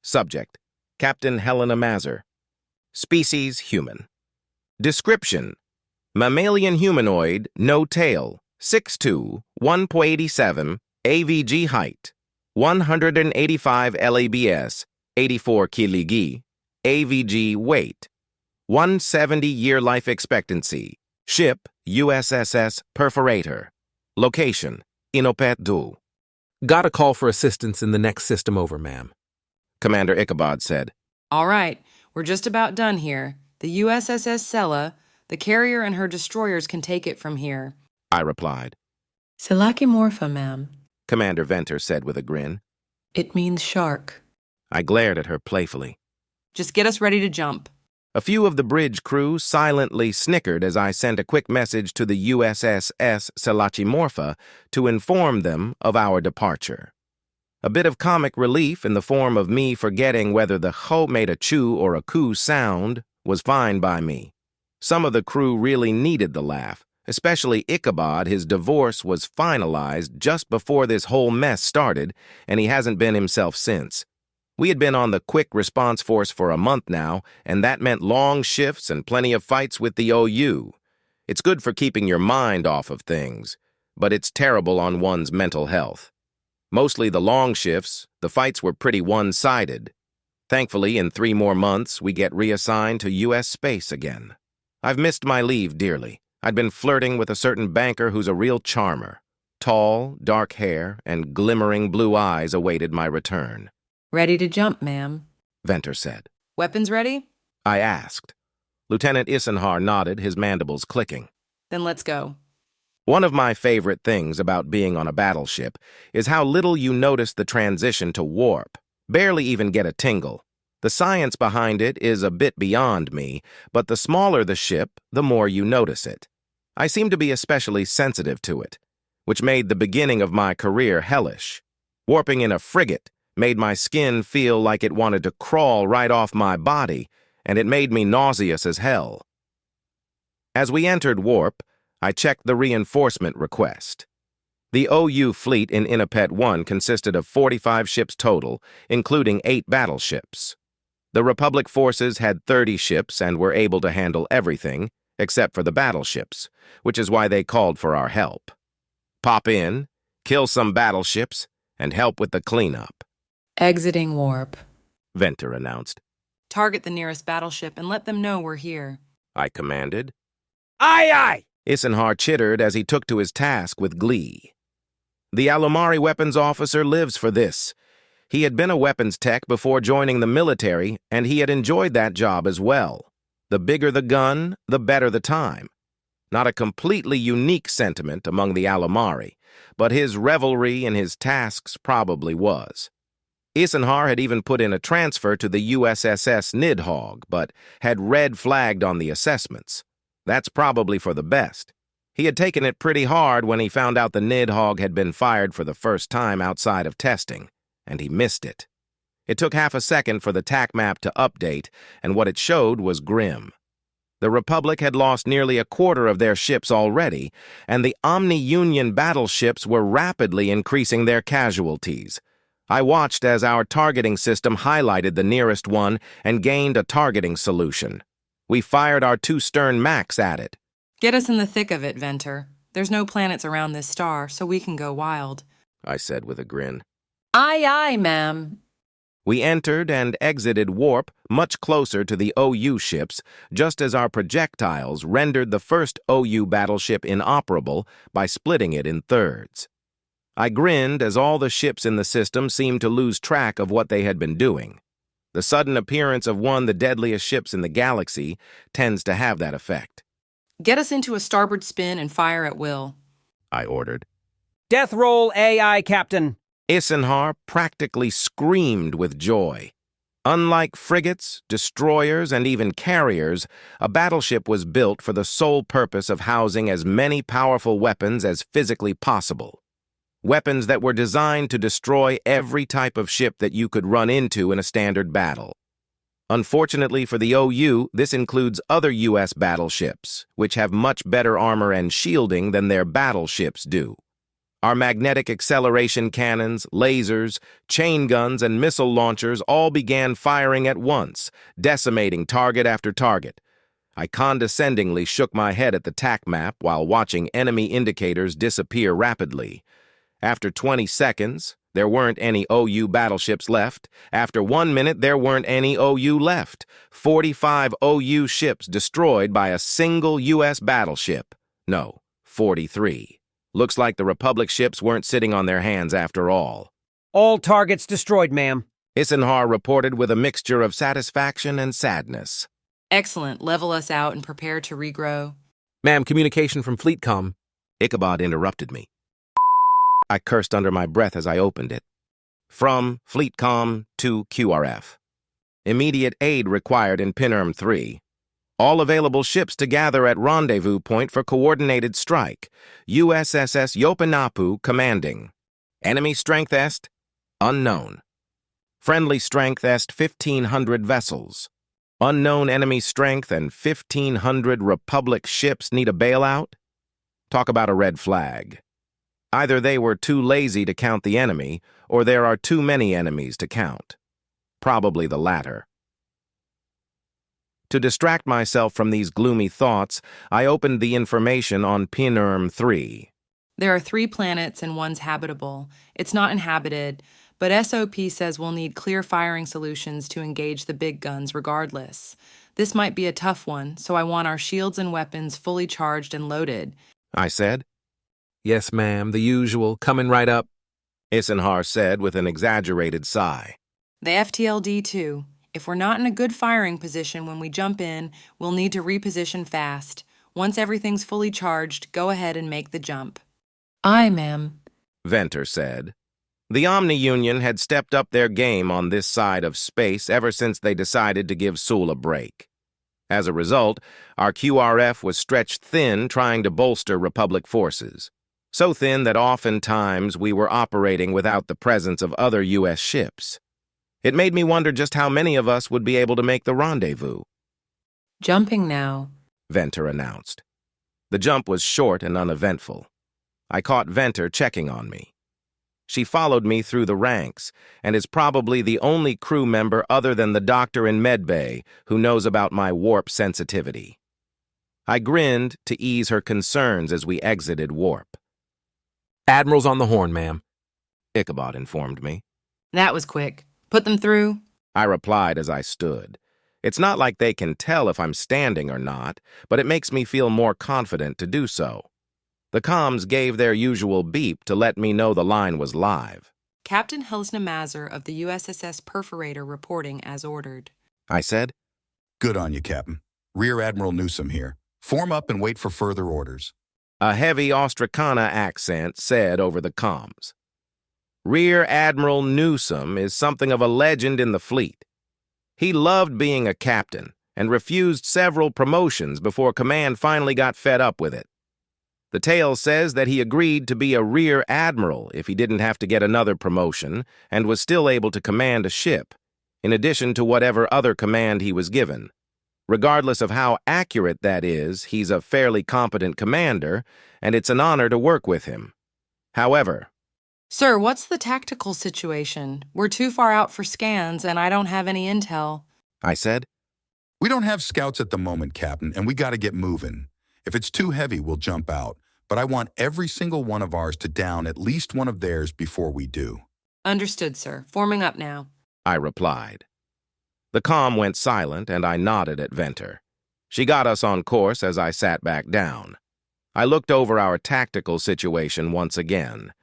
Subject: Captain Helena Mazer. Species: human. Description: mammalian humanoid, no tail, 6'2", 1.87, AVG height, 185 lbs, 84 kg, AVG weight, 170 year life expectancy. Ship: USSS Perforator. Location: Itsdirector. Got a call for assistance in the next system over, ma'am. Commander Ichabod said. All right, we're just about done here. The USSS Sella, the carrier and her destroyers can take it from here. I replied. Silacimorpha, ma'am. Commander Venter said with a grin. It means shark. I glared at her playfully. Just get us ready to jump. A few of the bridge crew silently snickered as I sent a quick message to the USSS Silacimorpha to inform them of our departure. A bit of comic relief in the form of me forgetting whether the ho made a chew or a coo sound was fine by me. Some of the crew really needed the laugh, especially Ichabod. His divorce was finalized just before this whole mess started, and he hasn't been himself since. We had been on the quick response force for a month now, and that meant long shifts and plenty of fights with the OU. It's good for keeping your mind off of things, but it's terrible on one's mental health. Mostly the long shifts, the fights were pretty one-sided. Thankfully, in 3 more months, we get reassigned to U.S. space again. I've missed my leave dearly. I'd been flirting with a certain banker who's a real charmer. Tall, dark hair, and glimmering blue eyes awaited my return. Ready to jump, ma'am. Venter said. Weapons ready? I asked. Lieutenant Isenhar nodded, his mandibles clicking. Then let's go. One of my favorite things about being on a battleship is how little you notice the transition to warp. Barely even get a tingle. The science behind it is a bit beyond me, but the smaller the ship, the more you notice it. I seem to be especially sensitive to it, which made the beginning of my career hellish. Warping in a frigate made my skin feel like it wanted to crawl right off my body, and it made me nauseous as hell. As we entered warp, I checked the reinforcement request. The OU fleet in Inapet 1 consisted of 45 ships total, including 8 battleships. The Republic forces had 30 ships and were able to handle everything, except for the battleships, which is why they called for our help. Pop in, kill some battleships, and help with the cleanup. Exiting warp, Venter announced. Target the nearest battleship and let them know we're here. I commanded. Aye, aye! Isenhar chittered as he took to his task with glee. The Alomari weapons officer lives for this. He had been a weapons tech before joining the military, and he had enjoyed that job as well. The bigger the gun, the better the time. Not a completely unique sentiment among the Alomari, but his revelry in his tasks probably was. Isenhar had even put in a transfer to the USSS Nidhogg, but had red-flagged on the assessments. That's probably for the best. He had taken it pretty hard when he found out the Nidhogg had been fired for the first time outside of testing, and he missed it. It took half a second for the TAC map to update, and what it showed was grim. The Republic had lost nearly a quarter of their ships already, and the Omni-Union battleships were rapidly increasing their casualties. I watched as our targeting system highlighted the nearest one and gained a targeting solution. We fired our 2 Stern Max at it. Get us in the thick of it, Venter. There's no planets around this star, so we can go wild. I said with a grin. Aye, aye, ma'am. We entered and exited warp much closer to the OU ships, just as our projectiles rendered the first OU battleship inoperable by splitting it in thirds. I grinned as all the ships in the system seemed to lose track of what they had been doing. The sudden appearance of one of the deadliest ships in the galaxy tends to have that effect. Get us into a starboard spin and fire at will. I ordered. Death roll AI, Captain. Isenhar practically screamed with joy. Unlike frigates, destroyers, and even carriers, a battleship was built for the sole purpose of housing as many powerful weapons as physically possible. Weapons that were designed to destroy every type of ship that you could run into in a standard battle. Unfortunately for the OU, this includes other U.S. battleships, which have much better armor and shielding than their battleships do. Our magnetic acceleration cannons, lasers, chain guns, and missile launchers all began firing at once, decimating target after target. I condescendingly shook my head at the TAC map while watching enemy indicators disappear rapidly. After 20 seconds, there weren't any OU battleships left. After 1 minute, there weren't any OU left. 45 OU ships destroyed by a single U.S. battleship. No, 43. Looks like the Republic ships weren't sitting on their hands after all. All targets destroyed, ma'am. Isenhar reported with a mixture of satisfaction and sadness. Excellent. Level us out and prepare to regrow. Ma'am, communication from Fleetcom. Ichabod interrupted me. I cursed under my breath as I opened it. From Fleetcom to QRF. Immediate aid required in Pinnerm 3. All available ships to gather at Rendezvous Point for coordinated strike. USSS Yopinapu commanding. Enemy strength est? Unknown. Friendly strength est 1,500 vessels. Unknown enemy strength and 1,500 Republic ships need a bailout? Talk about a red flag. Either they were too lazy to count the enemy, or there are too many enemies to count. Probably the latter. To distract myself from these gloomy thoughts, I opened the information on Pinnerm 3. There are 3 planets and one's habitable. It's not inhabited, but SOP says we'll need clear firing solutions to engage the big guns regardless. This might be a tough one, so I want our shields and weapons fully charged and loaded. I said. Yes, ma'am, the usual, coming right up. Isenhar said with an exaggerated sigh. The FTLD too. If we're not in a good firing position when we jump in, we'll need to reposition fast. Once everything's fully charged, go ahead and make the jump. Aye, ma'am. Venter said. The Omni-Union had stepped up their game on this side of space ever since they decided to give Sul a break. As a result, our QRF was stretched thin trying to bolster Republic forces. So thin that oftentimes we were operating without the presence of other U.S. ships. It made me wonder just how many of us would be able to make the rendezvous. Jumping now. Venter announced. The jump was short and uneventful. I caught Venter checking on me. She followed me through the ranks and is probably the only crew member other than the doctor in medbay who knows about my warp sensitivity. I grinned to ease her concerns as we exited warp. Admiral's on the horn, ma'am. Ichabod informed me. That was quick. Put them through. I replied as I stood. It's not like they can tell if I'm standing or not, but it makes me feel more confident to do so. The comms gave their usual beep to let me know the line was live. Captain Helsna Mazer of the USSS Perforator reporting as ordered. I said. Good on you, Captain. Rear Admiral Newsom here. Form up and wait for further orders. A heavy Austracana accent said over the comms. Rear Admiral Newsom is something of a legend in the fleet. He loved being a captain and refused several promotions before command finally got fed up with it. The tale says that he agreed to be a rear admiral if he didn't have to get another promotion and was still able to command a ship, in addition to whatever other command he was given. Regardless of how accurate that is, he's a fairly competent commander, and it's an honor to work with him. However, Sir, what's the tactical situation? We're too far out for scans, and I don't have any intel. I said, We don't have scouts at the moment, Captain, and we gotta get moving. If it's too heavy, we'll jump out, but I want every single one of ours to down at least one of theirs before we do. Understood, sir. Forming up now. I replied. The comm went silent, and I nodded at Venter. She got us on course as I sat back down. I looked over our tactical situation once again.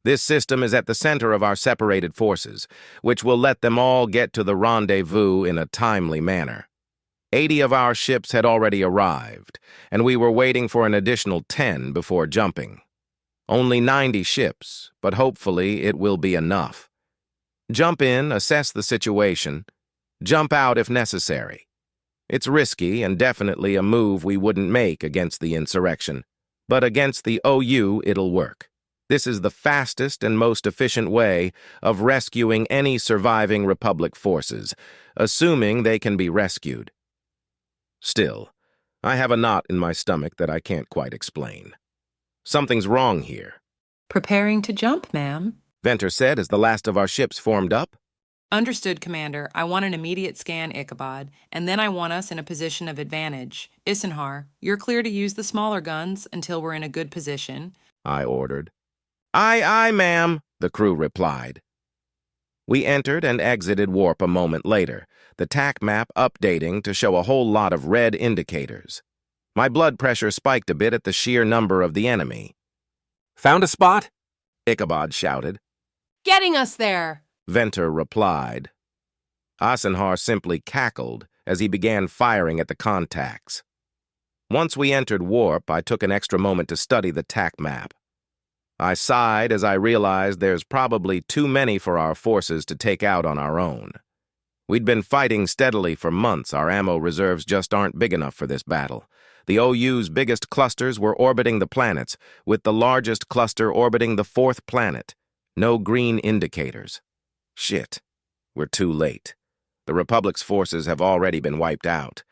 This system is at the center of our separated forces, which will let them all get to the rendezvous in a timely manner. 80 of our ships had already arrived, and we were waiting for an additional 10 before jumping. Only 90 ships, but hopefully it will be enough. Jump in, assess the situation, jump out if necessary. It's risky and definitely a move we wouldn't make against the insurrection, but against the OU it'll work. This is the fastest and most efficient way of rescuing any surviving Republic forces, assuming they can be rescued. Still, I have a knot in my stomach that I can't quite explain. Something's wrong here. Preparing to jump, ma'am. Venter said as the last of our ships formed up. Understood, Commander. I want an immediate scan, Ichabod, and then I want us in a position of advantage. Isenhar, you're clear to use the smaller guns until we're in a good position. I ordered. Aye, aye, ma'am, the crew replied. We entered and exited warp a moment later, the TAC map updating to show a whole lot of red indicators. My blood pressure spiked a bit at the sheer number of the enemy. Found a spot? Ichabod shouted. Getting us there! Venter replied. Isenhar simply cackled as he began firing at the contacts. Once we entered warp, I took an extra moment to study the TAC map. I sighed as I realized there's probably too many for our forces to take out on our own. We'd been fighting steadily for months. Our ammo reserves just aren't big enough for this battle. The OU's biggest clusters were orbiting the planets, with the largest cluster orbiting the fourth planet. No green indicators. Shit. We're too late. The Republic's forces have already been wiped out,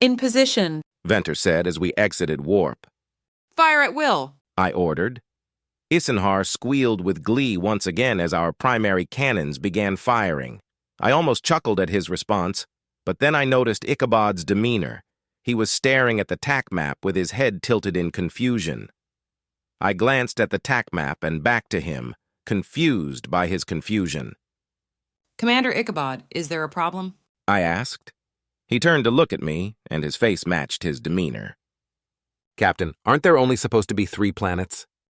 In position. Venter said as we exited warp. Fire at will! I ordered. Isenhar squealed with glee once again as our primary cannons began firing. I almost chuckled at his response, but then I noticed Ichabod's demeanor. He was staring at the TAC map with his head tilted in confusion. I glanced at the TAC map and back to him, confused by his confusion. Commander Ichabod, is there a problem? I asked. He turned to look at me, and his face matched his demeanor. Captain, aren't there only supposed to be 3 planets?